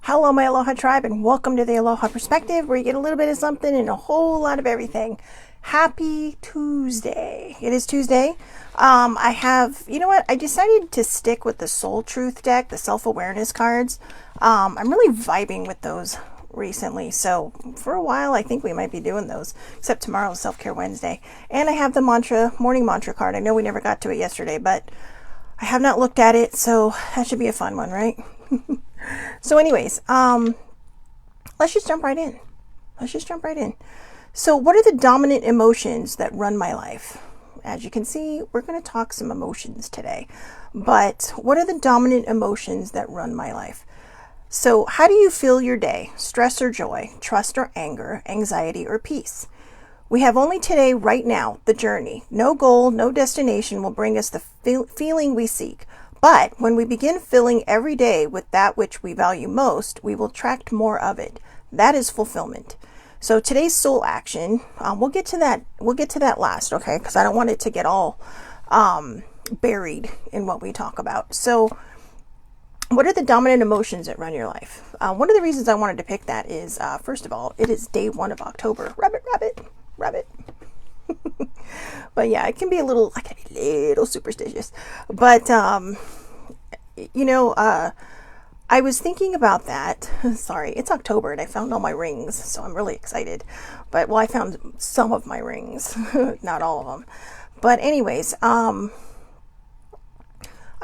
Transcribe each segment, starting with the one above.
Hello, my Aloha tribe, and welcome to the Aloha Perspective, where you get a little bit of something and a whole lot of everything. Happy Tuesday. It is Tuesday. I have, you know what? I decided to stick with the Soul Truth deck, the self-awareness cards. I'm really vibing with those recently. So for a while, I think we might be doing those, except tomorrow's Self-Care Wednesday. And I have the morning mantra card. I know we never got to it yesterday, but I have not looked at it, so that should be a fun one, right? So anyways, let's just jump right in. So what are the dominant emotions that run my life? As you can see, we're going to talk some emotions today. But what are the dominant emotions that run my life? So how do you feel your day? Stress or joy? Trust or anger? Anxiety or peace? We have only today, right now, the journey. No goal, no destination will bring us the feeling we seek. But when we begin filling every day with that which we value most, we will attract more of it. That is fulfillment. So today's soul action, we'll get to that. We'll get to that last, okay? Because I don't want it to get all buried in what we talk about. So what are the dominant emotions that run your life? One of the reasons I wanted to pick that is, first of all, it is day 1 of October. Rabbit. But yeah, it can be a little superstitious. But, I was thinking about that. Sorry, it's October and I found all my rings, so I'm really excited. But, well, I found some of my rings, not all of them. But anyways, I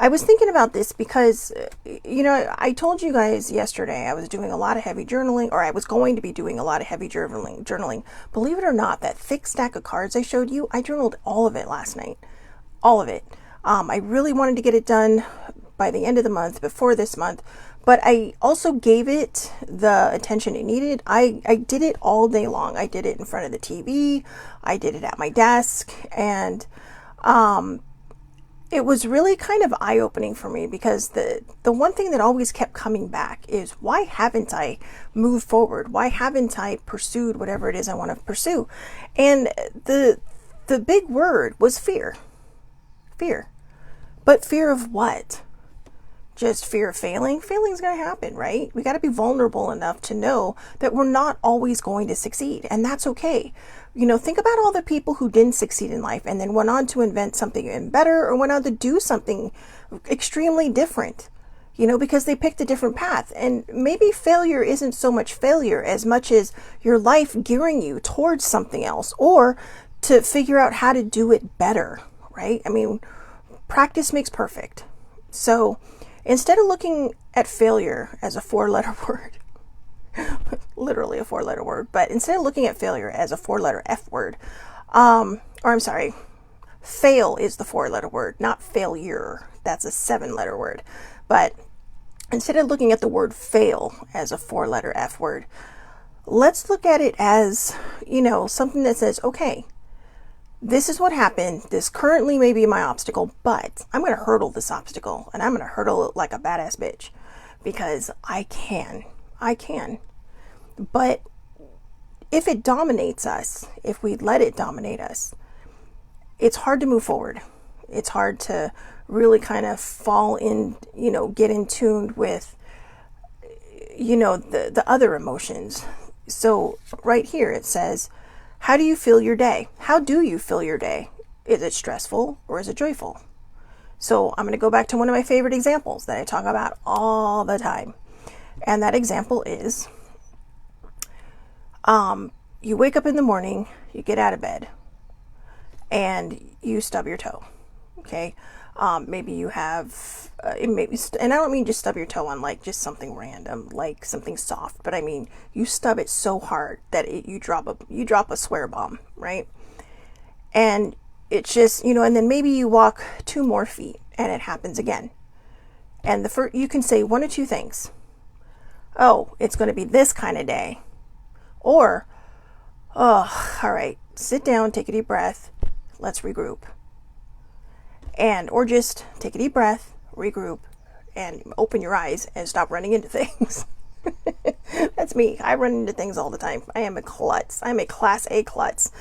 was thinking about this because, I told you guys yesterday I was doing a lot of heavy journaling, or I was going to be doing a lot of heavy journaling. Believe it or not, that thick stack of cards I showed you, I journaled all of it last night. All of it. I really wanted to get it done by the end of the month, before this month, but I also gave it the attention it needed. I did it all day long. I did it in front of the TV. I did it at my desk, and it was really kind of eye-opening for me, because the one thing that always kept coming back is, why haven't I moved forward? Why haven't I pursued whatever it is I want to pursue? And the big word was fear. Fear. But fear of what? Just fear of failing? Failing's going to happen, right? We got to be vulnerable enough to know that we're not always going to succeed, and that's okay. Think about all the people who didn't succeed in life and then went on to invent something even better, or went on to do something extremely different, because they picked a different path. And maybe failure isn't so much failure as much as your life gearing you towards something else, or to figure out how to do it better, right? I mean, practice makes perfect. So instead of looking at failure as a 4-letter word, literally a 4-letter word, but instead of looking at failure as a 4-letter F word, fail is the 4-letter word, not failure. That's a 7-letter word. But instead of looking at the word fail as a 4-letter F word, let's look at it as, something that says, okay, this is what happened. This currently may be my obstacle, but I'm going to hurdle this obstacle, and I'm going to hurdle it like a badass bitch, because I can. But if it dominates us, if we let it dominate us, it's hard to move forward. It's hard to really kind of fall in, get in tune with, the other emotions. So right here it says, how do you feel your day? How do you feel your day? Is it stressful or is it joyful? So I'm going to go back to one of my favorite examples that I talk about all the time. And that example is, you wake up in the morning, you get out of bed, and you stub your toe. Okay. Maybe you have, and I don't mean just stub your toe on like just something random, like something soft, but I mean, you stub it so hard that you drop a swear bomb, right? And it's just, and then maybe you walk 2 more feet and it happens again. And you can say one of 2 things. Oh, it's going to be this kind of day. Or, oh, all right, sit down, take a deep breath. Let's regroup. Or just take a deep breath, regroup, and open your eyes and stop running into things. That's me. I run into things all the time. I am a klutz. I'm a class A klutz.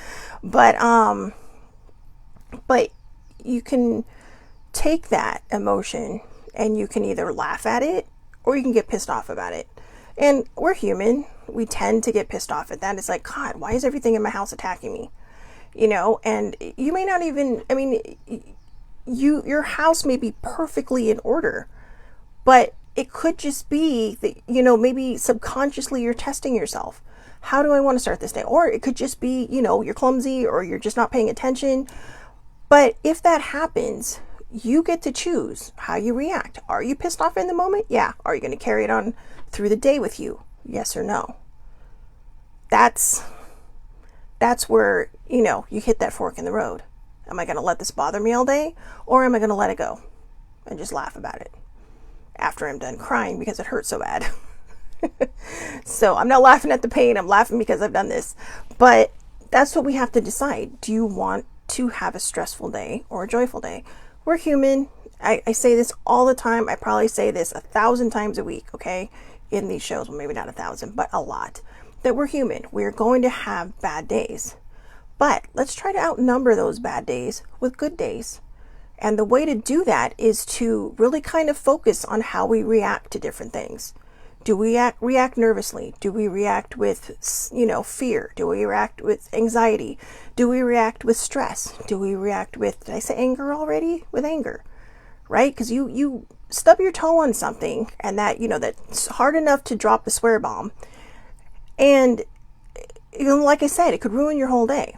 But you can take that emotion and you can either laugh at it or you can get pissed off about it. And we're human. We tend to get pissed off at that. It's like, God, why is everything in my house attacking me? And you may not even, your house may be perfectly in order, but it could just be that, maybe subconsciously you're testing yourself. How do I want to start this day? Or it could just be, you're clumsy or you're just not paying attention. But if that happens, you get to choose how you react. Are you pissed off in the moment? Yeah. Are you going to carry it on through the day with you? Yes or no? That's where, you hit that fork in the road. Am I going to let this bother me all day? Or am I going to let it go and just laugh about it after I'm done crying because it hurts so bad? So I'm not laughing at the pain. I'm laughing because I've done this. But that's what we have to decide. Do you want to have a stressful day or a joyful day? We're human. I say this all the time. I probably say this 1,000 times a week, okay? In these shows, well, maybe not 1,000, but a lot. That we're human. We're going to have bad days. But let's try to outnumber those bad days with good days. And the way to do that is to really kind of focus on how we react to different things. Do we react nervously? Do we react with, fear? Do we react with anxiety? Do we react with stress? Do we react with, did I say anger already? With anger, right? Because you stub your toe on something and that's hard enough to drop the swear bomb. And, like I said, it could ruin your whole day.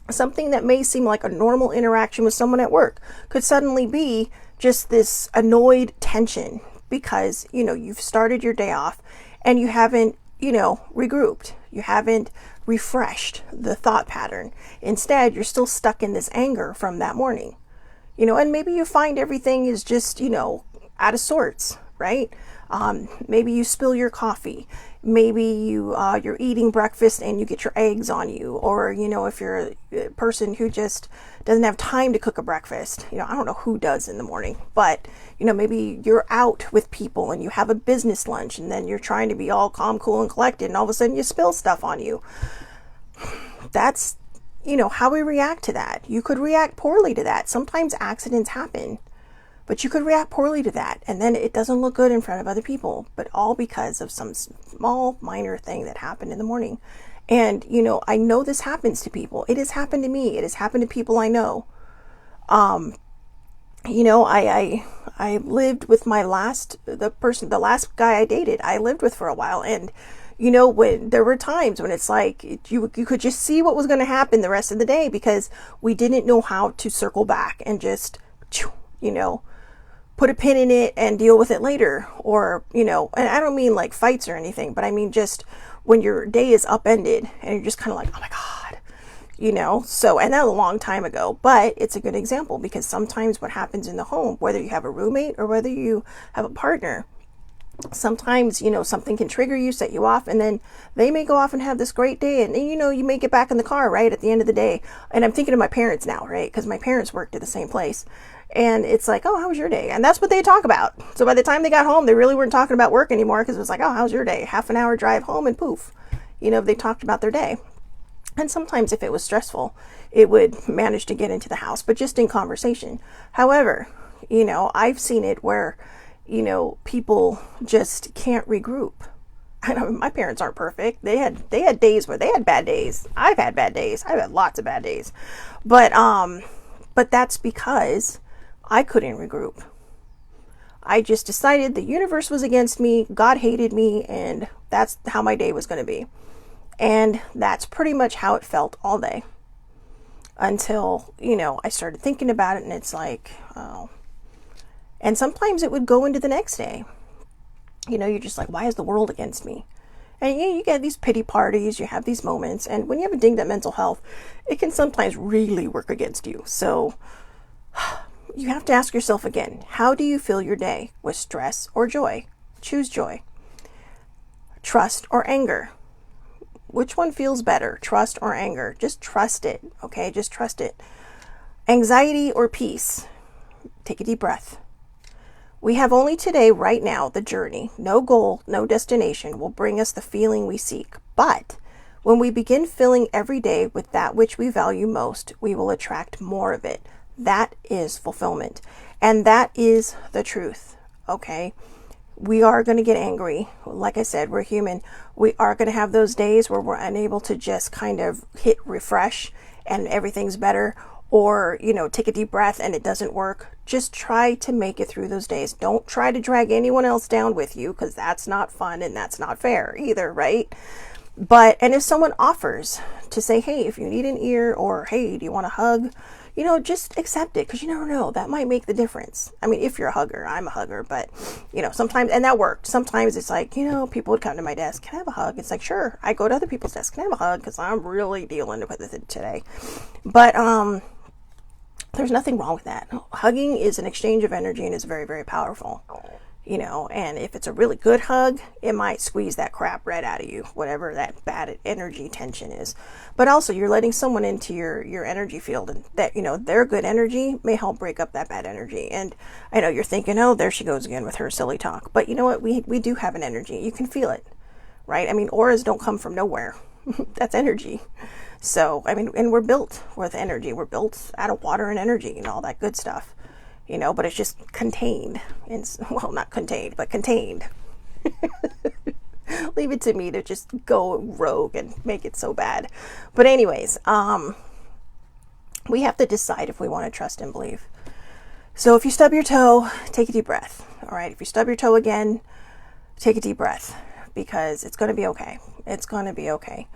Something that may seem like a normal interaction with someone at work could suddenly be just this annoyed tension because, you've started your day off and you haven't, regrouped. You haven't refreshed the thought pattern. Instead, you're still stuck in this anger from that morning, and maybe you find everything is just, out of sorts, right? Maybe you spill your coffee. Maybe you're eating breakfast and you get your eggs on you. Or, if you're a person who just doesn't have time to cook a breakfast, I don't know who does in the morning, but, maybe you're out with people and you have a business lunch and then you're trying to be all calm, cool, and collected, and all of a sudden you spill stuff on you. That's, how we react to that. You could react poorly to that. Sometimes accidents happen. But you could react poorly to that, and then it doesn't look good in front of other people, but all because of some small, minor thing that happened in the morning. And, I know this happens to people. It has happened to me. It has happened to people I know. I lived with the last guy I dated, I lived with for a while. And, when there were times when it's like, you could just see what was going to happen the rest of the day because we didn't know how to circle back and just, put a pin in it and deal with it later. Or, and I don't mean like fights or anything, but I mean just when your day is upended and you're just kind of like, oh my God, so, and that was a long time ago, but it's a good example because sometimes what happens in the home, whether you have a roommate or whether you have a partner, sometimes, something can trigger you, set you off, and then they may go off and have this great day. And, you may get back in the car, right, at the end of the day. And I'm thinking of my parents now, right, because my parents worked at the same place. And it's like, oh, how was your day? And that's what they talk about. So by the time they got home, they really weren't talking about work anymore because it was like, oh, how's your day? Half an hour drive home and poof. They talked about their day. And sometimes if it was stressful, it would manage to get into the house, but just in conversation. However, I've seen it where, people just can't regroup. I know my parents aren't perfect. They had days where they had bad days. I've had bad days. I've had lots of bad days. But that's because I couldn't regroup. I just decided the universe was against me, God hated me, and that's how my day was going to be. And that's pretty much how it felt all day. Until, I started thinking about it and it's like, oh. And sometimes it would go into the next day. You're just like, why is the world against me? And you get these pity parties, you have these moments, and when you have a dinged up mental health, it can sometimes really work against you. So you have to ask yourself again, how do you fill your day? With stress or joy? Choose joy. Trust or anger? Which one feels better, trust or anger? Just trust it, okay? Just trust it. Anxiety or peace? Take a deep breath. We have only today, right now, the journey. No goal, no destination will bring us the feeling we seek. But when we begin filling every day with that which we value most, we will attract more of it. That is fulfillment. And that is the truth, okay? We are going to get angry. Like I said, we're human. We are going to have those days where we're unable to just kind of hit refresh and everything's better, or, take a deep breath and it doesn't work. Just try to make it through those days. Don't try to drag anyone else down with you, because that's not fun and that's not fair either, right? And if someone offers to say, hey, if you need an ear, or hey, do you want a hug? Just accept it, because you never know. That might make the difference. I mean, if you're a hugger, I'm a hugger, but, sometimes, and that worked. Sometimes it's like, people would come to my desk, can I have a hug? It's like, sure. I go to other people's desks, can I have a hug? Because I'm really dealing with it today. But, there's nothing wrong with that. Hugging is an exchange of energy and is very, very powerful. And if it's a really good hug, it might squeeze that crap right out of you, whatever that bad energy tension is. But also, you're letting someone into your energy field, and that, their good energy may help break up that bad energy. And I know you're thinking, oh, there she goes again with her silly talk. But you know what? We do have an energy. You can feel it, right? I mean, auras don't come from nowhere. That's energy. So, I mean, and we're built with energy. We're built out of water and energy and all that good stuff. But it's just contained. Well, not contained, but contained. Leave it to me to just go rogue and make it so bad. But anyways, we have to decide if we want to trust and believe. So if you stub your toe, take a deep breath. All right. If you stub your toe again, take a deep breath, because it's going to be okay. It's going to be okay.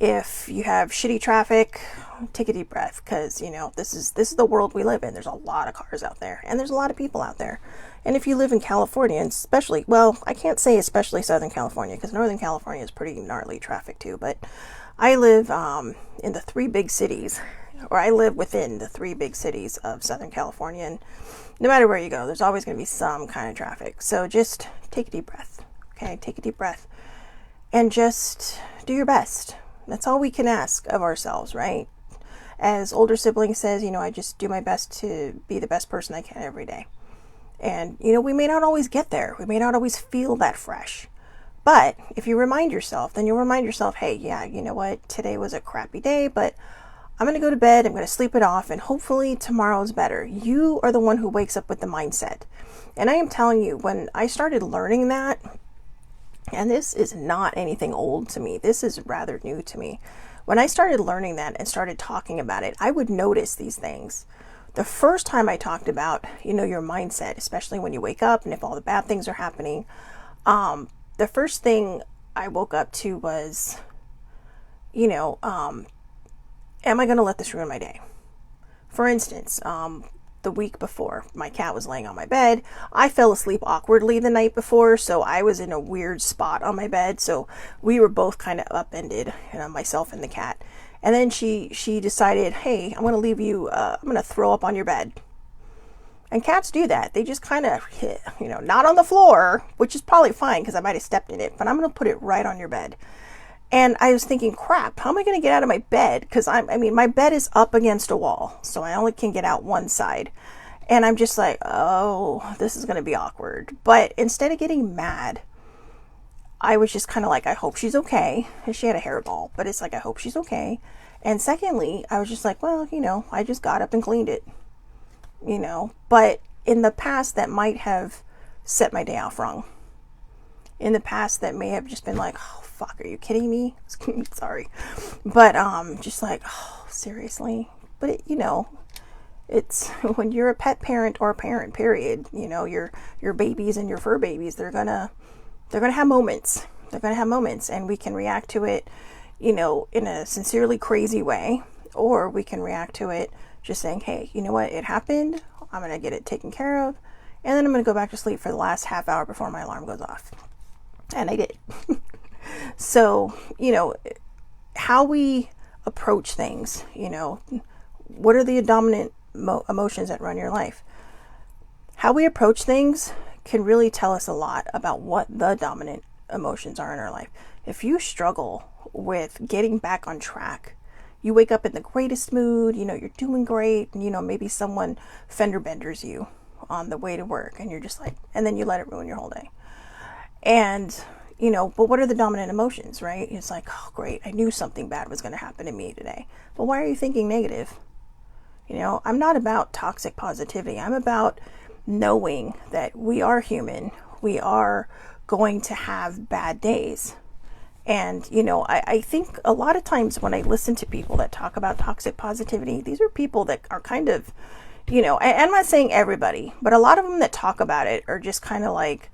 If you have shitty traffic, take a deep breath, because, this is the world we live in. There's a lot of cars out there, and there's a lot of people out there. And if you live in California, and especially, well, I can't say especially Southern California, because Northern California is pretty gnarly traffic too, but I live in the three big cities, or I live within the three big cities of Southern California, and no matter where you go, there's always going to be some kind of traffic. So just take a deep breath, okay? Take a deep breath, and just do your best. That's all we can ask of ourselves, right? As older siblings says, I just do my best to be the best person I can every day. And, we may not always get there. We may not always feel that fresh. But if you remind yourself, then you'll remind yourself, hey, yeah, you know what? Today was a crappy day, but I'm going to go to bed. I'm going to sleep it off. And hopefully tomorrow's better. You are the one who wakes up with the mindset. And I am telling you, when I started learning that, and this is not anything old to me, this is rather new to me. When I started learning that and started talking about it, I would notice these things. The first time I talked about, your mindset, especially when you wake up and if all the bad things are happening, the first thing I woke up to was, am I going to let this ruin my day? For instance, the week before, my cat was laying on my bed. I fell asleep awkwardly the night before, so I was in a weird spot on my bed. So we were both kind of upended, myself and the cat. And then she decided, hey, I'm going to leave you, I'm going to throw up on your bed. And cats do that. They just kind of hit, not on the floor, which is probably fine because I might have stepped in it, but I'm going to put it right on your bed. And I was thinking, crap, how am I going to get out of my bed? Because my bed is up against a wall, so I only can get out one side. And I'm just like, oh, this is going to be awkward. But instead of getting mad, I was just kind of like, I hope she's okay. And she had a hairball, but it's like, I hope she's okay. And secondly, I was just like, well, I just got up and cleaned it, But in the past, that might have set my day off wrong. In the past, that may have just been like, oh, fuck, are you kidding me? Sorry. But just like, oh, seriously? But it's when you're a pet parent or a parent, period, your babies and your fur babies, they're gonna have moments. They're gonna have moments, and we can react to it, in a sincerely crazy way, or we can react to it just saying, hey, you know what? It happened. I'm gonna get it taken care of, and then I'm gonna go back to sleep for the last half hour before my alarm goes off. And I did. So, how we approach things, what are the dominant emotions that run your life? How we approach things can really tell us a lot about what the dominant emotions are in our life. If you struggle with getting back on track, you wake up in the greatest mood, you're doing great, and maybe someone fender benders you on the way to work, and you're just like, and then you let it ruin your whole day. And but what are the dominant emotions, right? It's like, oh, great, I knew something bad was going to happen to me today. But why are you thinking negative? I'm not about toxic positivity. I'm about knowing that we are human. we are going to have bad days. And, I think a lot of times when I listen to people that talk about toxic positivity, these are people that are kind of, I'm not saying everybody, but a lot of them that talk about it are just kind of like,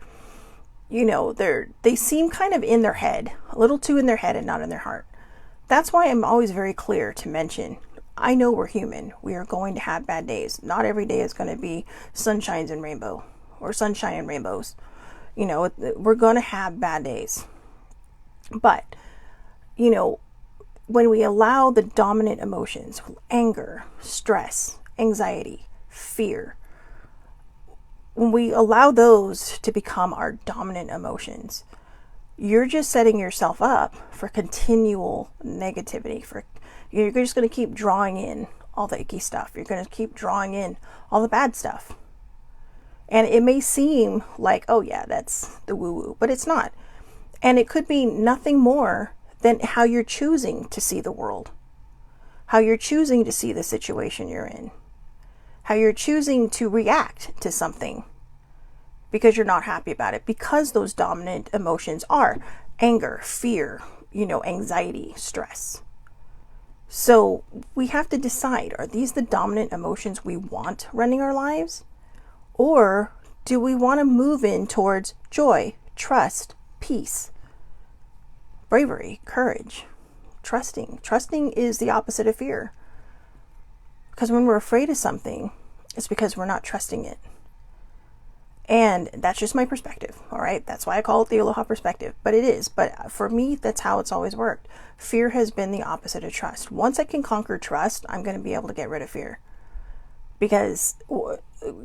they seem kind of in their head, a little too in their head and not in their heart. That's why I'm always very clear to mention, I know we're human. We are going to have bad days. Not every day is going to be sunshines and rainbow or sunshine and rainbows. We're going to have bad days. But, when we allow the dominant emotions, anger, stress, anxiety, fear, when we allow those to become our dominant emotions, you're just setting yourself up for continual negativity. You're just going to keep drawing in all the icky stuff. You're going to keep drawing in all the bad stuff. And it may seem like, oh yeah, that's the woo-woo, but it's not. And it could be nothing more than how you're choosing to see the world, how you're choosing to see the situation you're in, how you're choosing to react to something because you're not happy about it, because those dominant emotions are anger, fear, anxiety, stress. So we have to decide, are these the dominant emotions we want running our lives? Or do we want to move in towards joy, trust, peace, bravery, courage, trusting? Trusting is the opposite of fear. Because when we're afraid of something, it's because we're not trusting it. And that's just my perspective, all right? That's why I call it the Aloha Perspective. But it is. But for me, that's how it's always worked. Fear has been the opposite of trust. Once I can conquer trust, I'm going to be able to get rid of fear. Because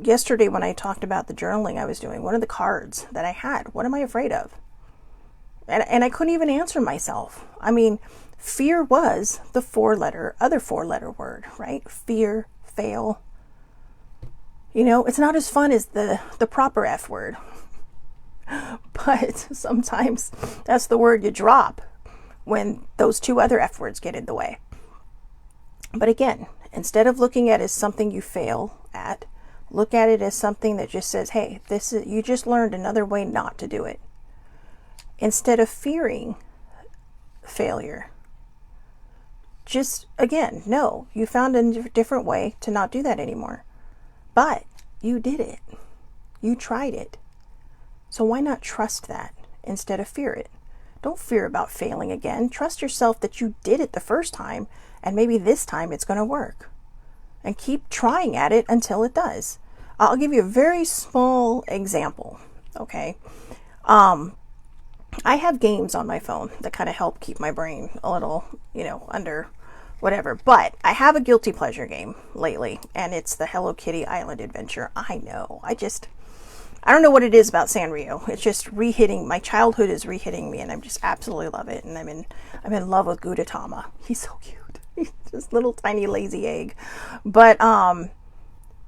yesterday when I talked about the journaling I was doing, one of the cards that I had, what am I afraid of? And I couldn't even answer myself. I mean, fear was the other four-letter word, right? Fear, fail. It's not as fun as the proper F word. But sometimes that's the word you drop when those two other F words get in the way. But again, instead of looking at it as something you fail at, look at it as something that just says, hey, you just learned another way not to do it. Instead of fearing failure, just, again, no, you found a different way to not do that anymore. But you did it. You tried it. So why not trust that instead of fear it? Don't fear about failing again. Trust yourself that you did it the first time, and maybe this time it's going to work. And keep trying at it until it does. I'll give you a very small example, okay? I have games on my phone that kind of help keep my brain a little, under whatever. But I have a guilty pleasure game lately, and it's the Hello Kitty Island Adventure. I know. I don't know what it is about Sanrio. It's just my childhood is re-hitting me, and I just absolutely love it. And I'm in love with Gudetama. He's so cute. He's just little tiny lazy egg. But I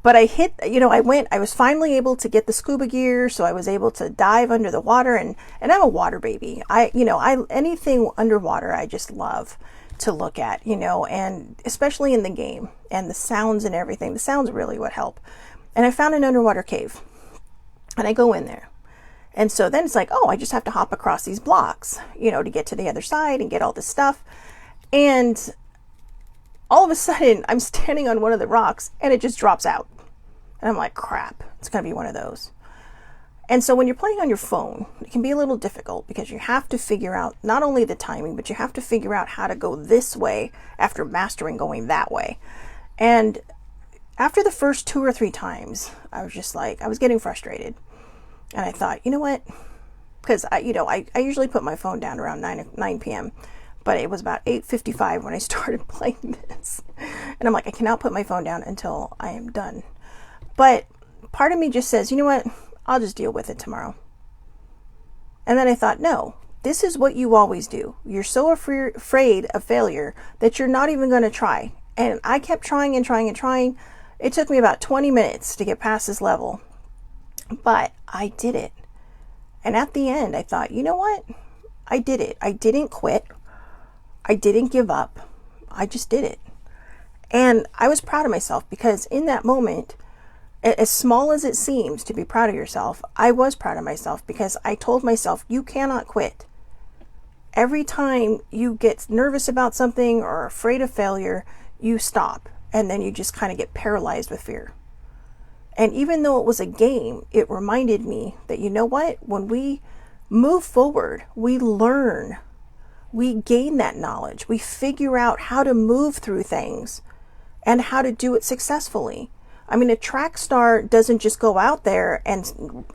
was finally able to get the scuba gear, so I was able to dive under the water, and I'm a water baby. Anything underwater I just love to look at, and especially in the game, and the sounds and everything. The sounds really what help. And I found an underwater cave, and I go in there. And so then it's like, oh, I just have to hop across these blocks, to get to the other side and get all this stuff. And all of a sudden, I'm standing on one of the rocks, and it just drops out. And I'm like, crap, it's going to be one of those. And so when you're playing on your phone, it can be a little difficult because you have to figure out not only the timing, but you have to figure out how to go this way after mastering going that way. And after the first 2 or 3 times, I was getting frustrated. And I thought, you know what? Because I usually put my phone down around 9 p.m., but it was about 8:55 when I started playing this. And I'm like, I cannot put my phone down until I am done. But part of me just says, you know what? I'll just deal with it tomorrow. And then I thought, no, this is what you always do. You're so afraid of failure that you're not even going to try. And I kept trying and trying and trying. It took me about 20 minutes to get past this level. But I did it. And at the end, I thought, you know what? I did it. I didn't quit. I didn't give up. I just did it. And I was proud of myself because in that moment, As small as it seems to be proud of yourself, I was proud of myself because I told myself, you cannot quit. Every time you get nervous about something or afraid of failure, you stop, and then you just kind of get paralyzed with fear. And even though it was a game, it reminded me that, you know what? When we move forward, we learn, we gain that knowledge, we figure out how to move through things and how to do it successfully. I mean, a track star doesn't just go out there and,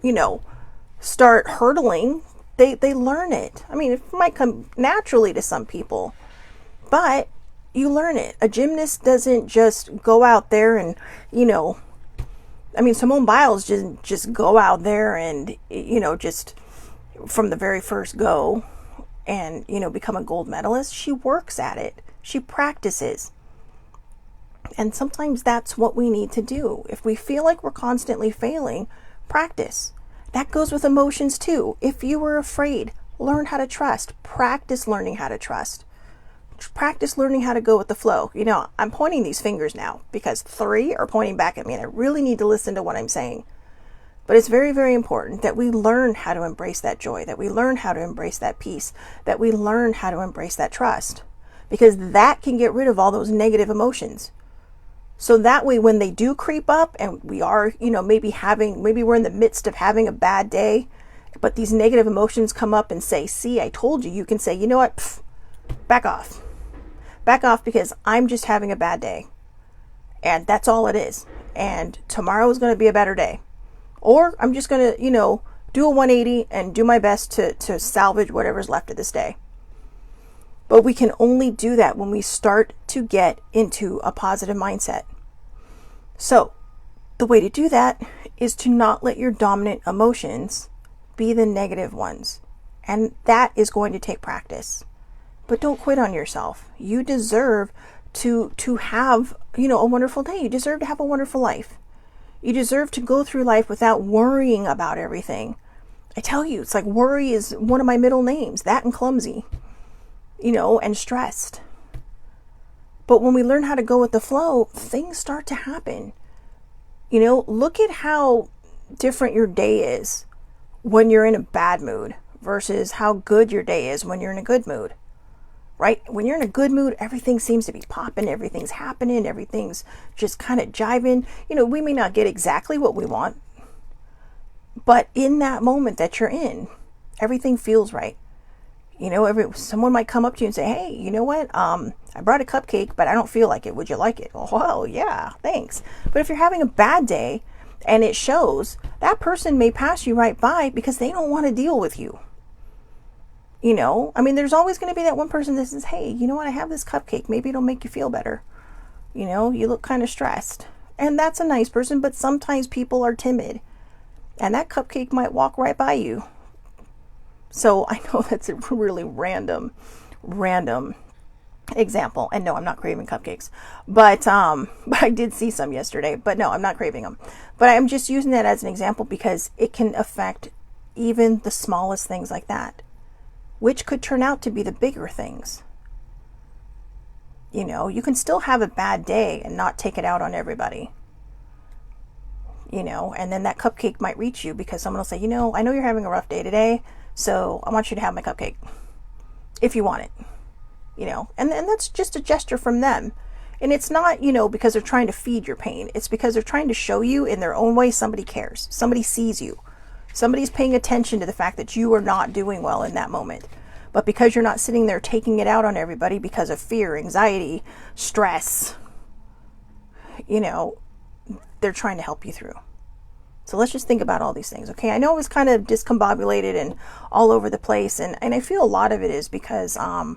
start hurdling. They learn it. I mean, it might come naturally to some people, but you learn it. A gymnast doesn't just go out there and, Simone Biles didn't just go out there and, just from the very first go and, become a gold medalist. She works at it. She practices. And sometimes that's what we need to do. If we feel like we're constantly failing, practice. That goes with emotions too. If you were afraid, learn how to trust. Practice learning how to trust. Practice learning how to go with the flow. I'm pointing these fingers now because 3 are pointing back at me and I really need to listen to what I'm saying. But it's very, very important that we learn how to embrace that joy, that we learn how to embrace that peace, that we learn how to embrace that trust, because that can get rid of all those negative emotions. So that way, when they do creep up and we are, maybe we're in the midst of having a bad day, but these negative emotions come up and say, see, I told you, you can say, you know what, back off. Back off, because I'm just having a bad day. And that's all it is. And tomorrow is going to be a better day. Or I'm just going to, do a 180 and do my best to salvage whatever's left of this day. But we can only do that when we start to get into a positive mindset. So the way to do that is to not let your dominant emotions be the negative ones. And that is going to take practice. But don't quit on yourself. You deserve to have, a wonderful day. You deserve to have a wonderful life. You deserve to go through life without worrying about everything. I tell you, it's like worry is one of my middle names, that and clumsy. And stressed. But when we learn how to go with the flow, things start to happen. Look at how different your day is when you're in a bad mood versus how good your day is when you're in a good mood, right? When you're in a good mood, everything seems to be popping, everything's happening, everything's just kind of jiving. We may not get exactly what we want, but in that moment that you're in, everything feels right. Someone might come up to you and say, hey, you know what? I brought a cupcake, but I don't feel like it. Would you like it? Well, yeah, thanks. But if you're having a bad day and it shows, that person may pass you right by because they don't want to deal with you. There's always going to be that one person that says, hey, you know what? I have this cupcake. Maybe it'll make you feel better. You look kind of stressed. And that's a nice person, but sometimes people are timid. And that cupcake might walk right by you. So I know that's a really random example. And no, I'm not craving cupcakes, but I did see some yesterday, but no, I'm not craving them. But I'm just using that as an example because it can affect even the smallest things like that, which could turn out to be the bigger things. You can still have a bad day and not take it out on everybody. And then that cupcake might reach you because someone will say, I know you're having a rough day today, so I want you to have my cupcake if you want it, and that's just a gesture from them. And it's not, because they're trying to feed your pain. It's because they're trying to show you in their own way somebody cares. Somebody sees you. Somebody's paying attention to the fact that you are not doing well in that moment. But because you're not sitting there taking it out on everybody because of fear, anxiety, stress, they're trying to help you through. So let's just think about all these things, okay? I know it was kind of discombobulated and all over the place, and I feel a lot of it is because I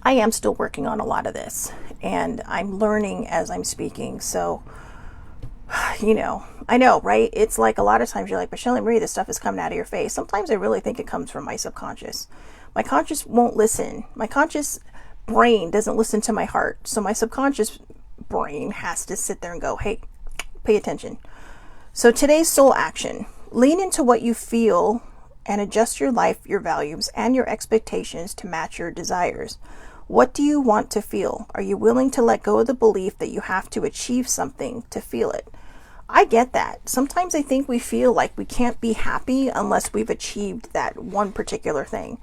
am still working on a lot of this, and I'm learning as I'm speaking. So, I know, right? It's like a lot of times you're like, Michelle and Marie, this stuff is coming out of your face. Sometimes I really think it comes from my subconscious. My conscious won't listen. My conscious brain doesn't listen to my heart. So my subconscious brain has to sit there and go, hey, pay attention. So today's soul action, lean into what you feel and adjust your life, your values, and your expectations to match your desires. What do you want to feel? Are you willing to let go of the belief that you have to achieve something to feel it? I get that. Sometimes I think we feel like we can't be happy unless we've achieved that one particular thing.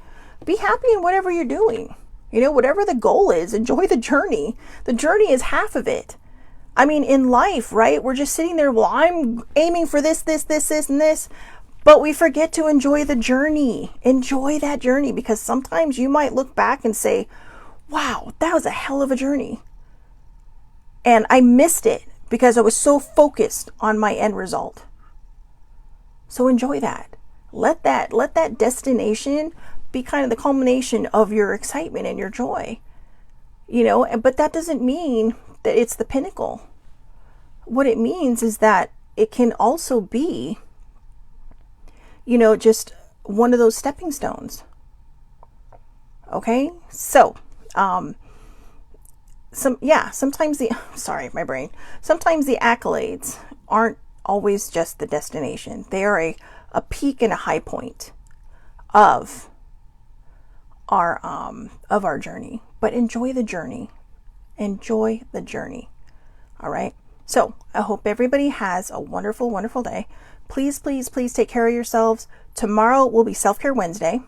Be happy in whatever you're doing. You know, whatever the goal is, enjoy the journey. The journey is half of it. I mean, in life, right? We're just sitting there, well, I'm aiming for this, and this. But we forget to enjoy the journey. Enjoy that journey, because sometimes you might look back and say, wow, that was a hell of a journey. And I missed it because I was so focused on my end result. So enjoy that. Let that destination be kind of the culmination of your excitement and your joy. You know, but that doesn't mean that it's the pinnacle. What it means is that it can also be, you know, just one of those stepping stones. Okay? So, sometimes sometimes the accolades aren't always just the destination. They are a peak and a high point of our journey. But enjoy the journey. Enjoy the journey. All right? So, I hope everybody has a wonderful, wonderful day. Please, please, please take care of yourselves. Tomorrow will be Self-Care Wednesday.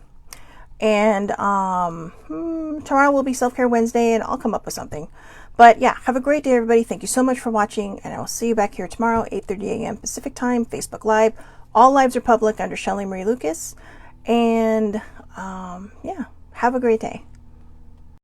And tomorrow will be Self-Care Wednesday, and I'll come up with something. But yeah, have a great day, everybody. Thank you so much for watching, and I will see you back here tomorrow, 8:30 a.m. Pacific Time, Facebook Live. All lives are public under Shelley Marie Lucas. And yeah, have a great day.